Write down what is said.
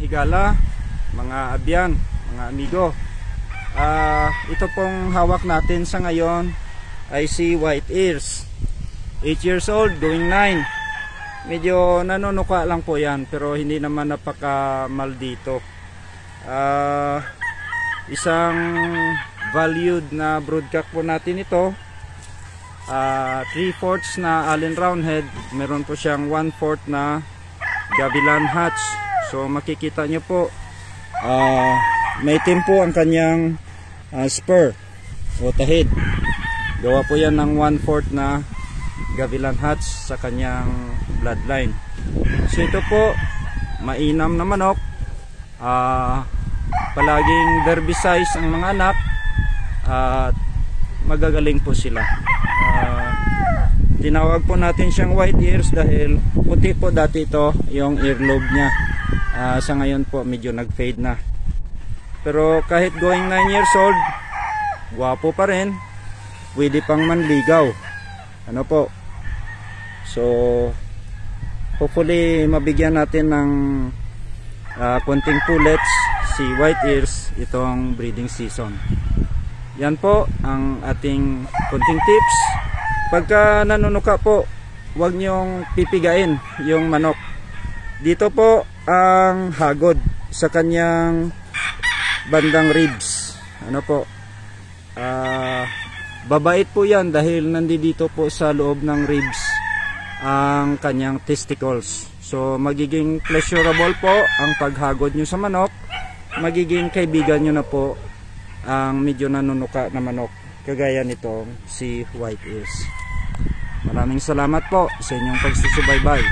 higala, mga abyan, mga amigo. Ito pong hawak natin sa ngayon ay si white ears. 8 years old, going 9. Medyo nanunuka lang po yan, pero hindi naman napaka-maldito. Isang valued na broodcock po natin ito. 3/4 na Allen Roundhead, meron po siyang 1/4 na Gavilan Hatch. So makikita nyo po, may itim po ang kanyang spur o tahid. Gawa po yan ng 1/4 na Gavilan Hatch sa kanyang bloodline. So ito po, mainam na manok, palaging derby size ang mga anak, at magagaling po sila. Tinawag po natin siyang white ears dahil puti po dati ito yung earlobe niya. Sa ngayon po medyo nag-fade na. Pero kahit going 9 years old, gwapo pa rin. Pwede pang manligaw. Ano po? So hopefully mabigyan natin ng konting pullets si white ears itong breeding season. Yan po ang ating konting tips. Pagka nanunuka po, huwag nyong pipigain yung manok. Dito po ang hagod sa kanyang bandang ribs. Ano po? Babait po yan dahil nandito po sa loob ng ribs ang kanyang testicles. So magiging pleasurable po ang paghagod nyo sa manok. Magiging kaibigan nyo na po ang medyo nanunuka na manok, kagaya nitong si white ears. Maraming salamat po sa inyong pagsusubaybay.